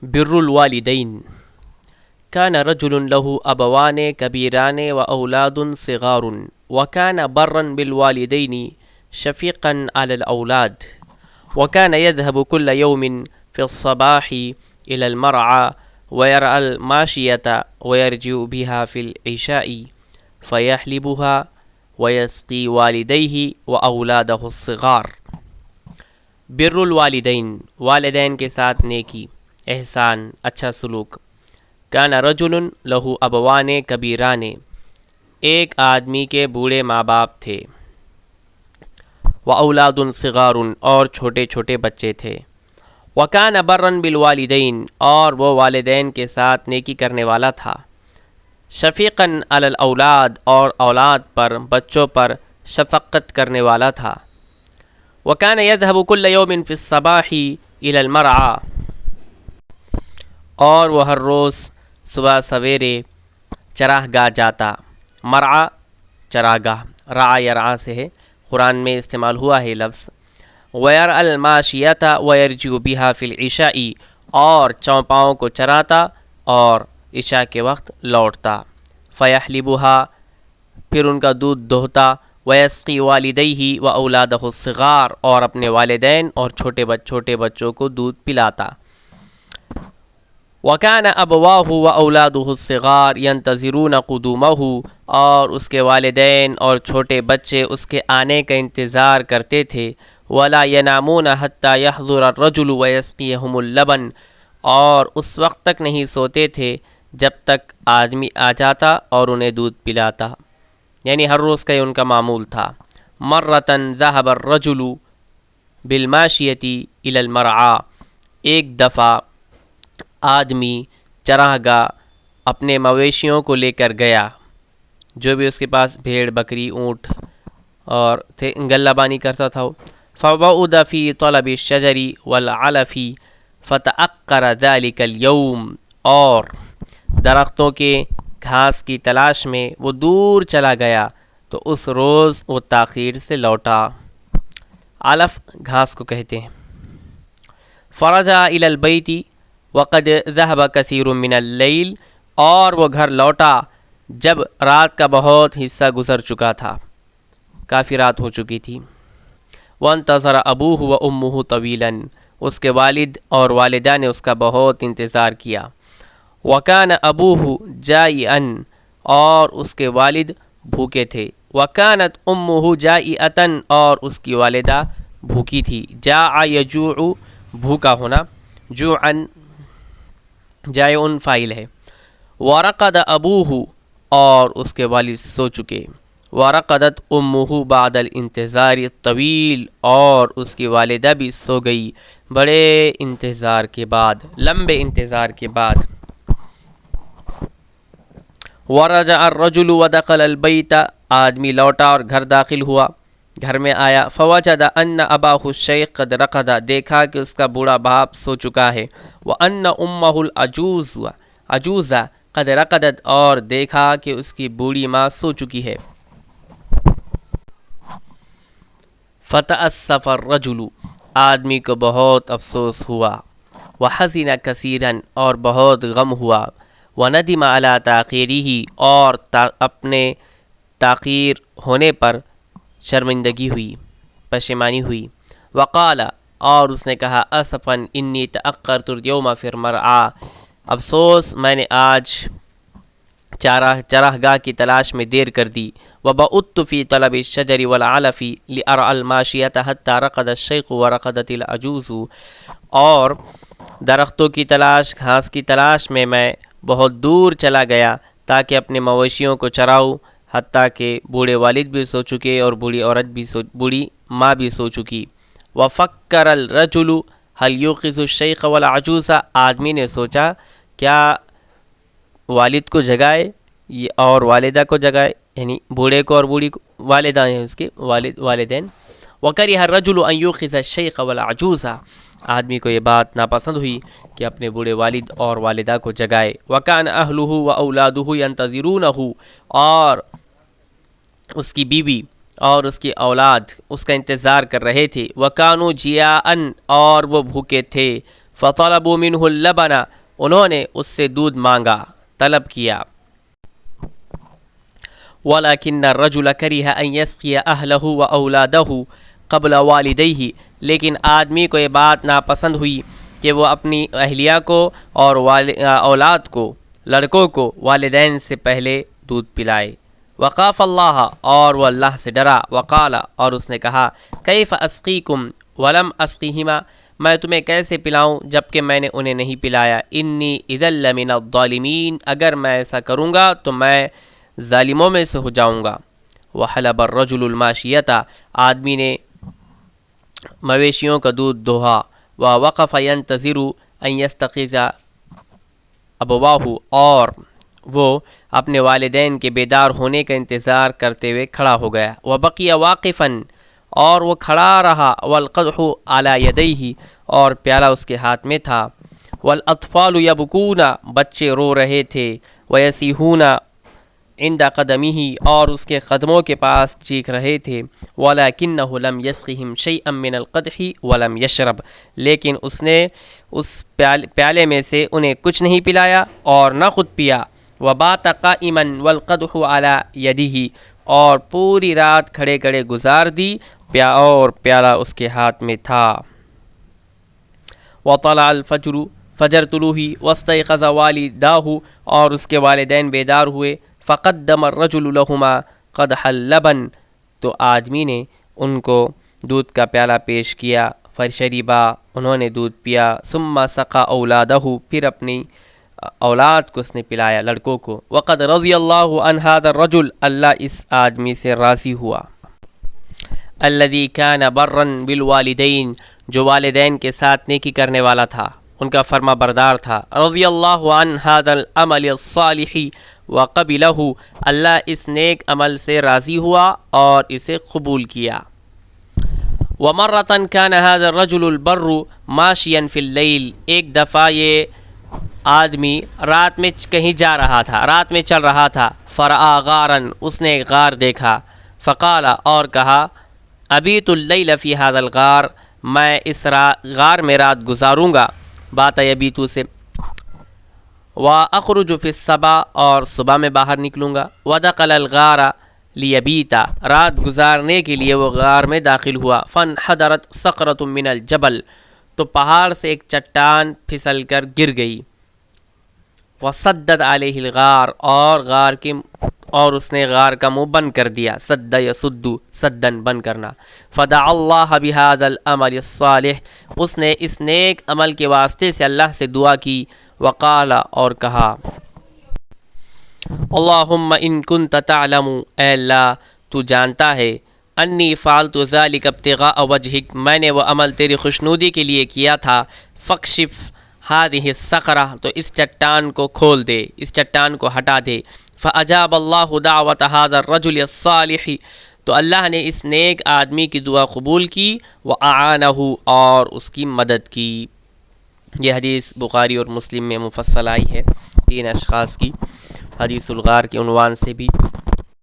بر الوالدين. كان رجل له أبوان كبيران وأولاد صغار وكان برا بالوالدين شفيقا على الأولاد، وكان يذهب كل يوم في الصباح إلى المرعى ويرعى الماشية ويرجع بها في العشاء فيحلبها ويسقي والديه وأولاده الصغار. بر الوالدین، والدین کے ساتھ نیکی، احسان، اچھا سلوک۔ کان رجل لہو ابوان کبیران، ایک آدمی کے بوڑھے ماں باپ تھے، واولاد صغار، اور چھوٹے چھوٹے بچے تھے، وکان برا بالوالدین، اور وہ والدین کے ساتھ نیکی کرنے والا تھا، شفیقا علی الاولاد، اور اولاد پر، بچوں پر شفقت کرنے والا تھا، وکان یذهب کل یوم فی الصباح الی المرعى، اور وہ ہر روز صبح سویرے چراہ گاہ جاتا۔ مرعا چراہ گاہ، رعا یرعا سے ہے، قرآن میں استعمال ہوا ہے لفظ۔ ویرعى الماشیۃ ویرجع بها فی العشاء، اور چوپاؤں کو چراتا اور عشاء کے وقت لوٹتا۔ فیحلبها، پھر ان کا دودھ دوہتا، ویسقی والدیہ واولادہ الصغار، اور اپنے والدین اور چھوٹے بچوں کو دودھ پلاتا۔ وکان ابواہ واولادہ الصغار ینتظرون قدومہ، اور اس کے والدین اور چھوٹے بچے اس کے آنے کا انتظار کرتے تھے۔ ولا ینامون حتی یحضر الرجل ویسقیہم اللبن، اور اس وقت تک نہیں سوتے تھے جب تک آدمی آ جاتا اور انہیں دودھ پلاتا، یعنی ہر روز کا یہ ان کا معمول تھا۔ مرتن ذهب الرجل بالماشیۃ الی المرعى، ایک دفعہ آدمی چراہ گاہ اپنے مویشیوں کو لے کر گیا، جو بھی اس کے پاس بھیڑ، بکری، اونٹ اور تھے، غلہ بانی کرتا تھا وہ۔ فبعد فی طلب الشجر والعلف فتعقر ذلك اليوم، اور درختوں کے گھاس کی تلاش میں وہ دور چلا گیا تو اس روز وہ تاخیر سے لوٹا۔ علف گھاس کو کہتے ہیں۔ فرجع الی البیت وقد ذهب کثیر من اللیل، اور وہ گھر لوٹا جب رات کا بہت حصہ گزر چکا تھا، کافی رات ہو چکی تھی۔ وانتظر ابوہ وامہ طویلا، اس کے والد اور والدہ نے اس کا بہت انتظار کیا۔ وکان ابوہ جائعا، اور اس کے والد بھوکے تھے۔ وکانت امہ جائعۃ، اور اس کی والدہ بھوکی تھی۔ جاع یجوع، بھوکا ہونا، جوعا جائع فاعل ہے۔ ورقد ابوہ، اور اس کے والد سو چکے۔ ورقدت امہ بعد الانتظار الطویل، اور اس کی والدہ بھی سو گئی بڑے انتظار کے بعد، لمبے انتظار کے بعد۔ ورجع الرجل ودخل البیت، آدمی لوٹا اور گھر داخل ہوا، گھر میں آیا۔ فوجد ان اباہ الشیخ قد رقد، دیکھا کہ اس کا بوڑھا باپ سو چکا ہے۔ وان امہ العجوز قد رقدت، اور دیکھا کہ اس کی بوڑھی ماں سو چکی ہے۔ فتأسف الرجل، آدمی کو بہت افسوس ہوا۔ وحزن کثیرا، اور بہت غم ہوا۔ وندم علی تاخیرہ، اور اپنے تاخیر ہونے پر شرمندگی ہوئی، پشیمانی ہوئی۔ وقال، اور اس نے کہا، اسفا انی تأخرت اليوم فی المرعى، افسوس میں نے آج چراہ گاہ کی تلاش میں دیر کر دی۔ وبعدت فی طلب الشجر والعلف لأرعى الماشیۃ حتی رقد الشیخ ورقدت العجوز، اور درختوں کی تلاش، گھاس کی تلاش میں بہت دور چلا گیا تاکہ اپنے مویشیوں کو چراؤں، حتیٰ کہ بوڑھے والد بھی سو چکے اور بوڑھی ماں بھی سو چکی۔ وفکر الرجل هل یوقظ الشیخ والعجوز، آدمی نے سوچا کیا والد کو جگائے اور والدہ کو جگائے، یعنی بوڑھے کو اور بوڑھی کو، والدہ ہیں اس کے والدین۔ وکرہ الرجل ان یوقظ الشیخ والعجوز، آدمی کو یہ بات ناپسند ہوئی کہ اپنے بوڑھے والد اور والدہ کو جگائے۔ وکان اہلہ واولادہ ینتظرونہ، اور اس کی بیوی اور اس کی اولاد اس کا انتظار کر رہے تھے۔ وکانوا جیاعا، اور وہ بھوکے تھے۔ فطلبوا منه اللبن، انہوں نے اس سے دودھ مانگا، طلب کیا۔ وَلَكِنَّ الرَّجُلَ كَرِهَ أَن يَسْقِيَ أَهْلَهُ وَأَوْلَادَهُ قبل والدیہ، لیکن آدمی کو یہ بات ناپسند ہوئی کہ وہ اپنی اہلیہ کو اور اولاد کو، لڑکوں کو والدین سے پہلے دودھ پلائے۔ وخاف اللہ، اور وہ اللہ سے ڈرا۔ وقال، اور اس نے کہا، کیف اسقیکم ولم اسقیہما، میں تمہیں کیسے پلاؤں جبکہ میں نے انہیں نہیں پلایا۔ انی اذا لمن الظالمین، اگر میں ایسا کروں گا تو میں ظالموں میں سے ہو جاؤں گا۔ وحلب الرجل الماشیۃ، آدمی نے مویشیوں کا دودھ دوہا۔ ووقف ينتظر ان یستيقظ ابواہ، اور وہ اپنے والدین کے بیدار ہونے کا انتظار کرتے ہوئے کھڑا ہو گیا۔ وبقي واقفا، اور وہ کھڑا رہا۔ والقدح على يديه، اور پیالہ اس کے ہاتھ میں تھا۔ والاطفال يبكون، بچے رو رہے تھے۔ ويصيحون عند قدمه، اور اس کے قدموں کے پاس چیخ رہے تھے۔ ولكنه لم يسقهم شيئا من القدح ولم يشرب، لیکن اس نے اس پیالے میں سے انہیں کچھ نہیں پلایا اور نہ خود پیا۔ وبات قائما والقدح على يده، اور پوری رات کھڑے کھڑے گزار دی اور پیالہ اس کے ہاتھ میں تھا۔ وطلع الفجر، فجر طلوع ہوئی۔ واستيقظ والداہ، اور اس کے والدین بیدار ہوئے۔ فقدم الرجل لهما قدح اللبن، تو آدمی نے ان کو دودھ کا پیالہ پیش کیا۔ فشربا، انہوں نے دودھ پیا۔ ثم سقى اولادہ، پھر اپنی اولاد کو اس نے پلایا، لڑکوں کو۔ وقد رضی اللہ عن هذا الرجل، اللہ اس آدمی سے راضی ہوا۔ الذي كان برا بالوالدین، جو والدین کے ساتھ نیکی کرنے والا تھا، ان کا فرما بردار تھا۔ رضی اللہ عن هذا العمل الصالح وقبلہ، اللہ اس نیک عمل سے راضی ہوا اور اسے قبول کیا۔ ومرة كان هذا الرجل البر ماشيا في الليل، ایک دفعہ یہ آدمی رات میں کہیں جا رہا تھا، رات میں چل رہا تھا۔ فرآ غارا، اس نے ایک غار دیکھا۔ فقال، اور کہا، ابیت اللیل فی هذا الغار، میں اس غار میں رات گزاروں گا۔ بات یبیتو سے۔ واخرج فی الصبا، اور صبح میں باہر نکلوں گا۔ ودخل الغار لیبیتا، رات گزارنے کے لیے وہ غار میں داخل ہوا۔ فانحدرت صخرۃ من الجبل، تو پہاڑ سے ایک چٹان پھسل کر گر گئی۔ وسدد علیہ الغار، اور اس نے غار کا منہ بند کر دیا۔ سد یسد، سدن بند کرنا۔ فدعا اللہ بہذا العمل الصالح، اس نے اس نیک عمل کے واسطے سے اللہ سے دعا کی۔ وقال، اور کہا، اللہم ان کنت تعلم، اے اللہ تو جانتا ہے، انی فعلت ذلک ابتغاء وجہک، میں نے وہ عمل تیری خوشنودی کے لیے کیا تھا۔ فاکشف هذه الصخرہ، تو اس چٹان کو کھول دے، اس چٹان کو ہٹا دے۔ فاجاب اللہ دعوت هذا الرجل الصالح، تو اللہ نے اس نیک آدمی کی دعا قبول کی۔ واعانہ، اور اس کی مدد کی۔ یہ حدیث بخاری اور مسلم میں مفصل آئی ہے، 3 اشخاص کی۔ حدیث الغار کے عنوان سے بھی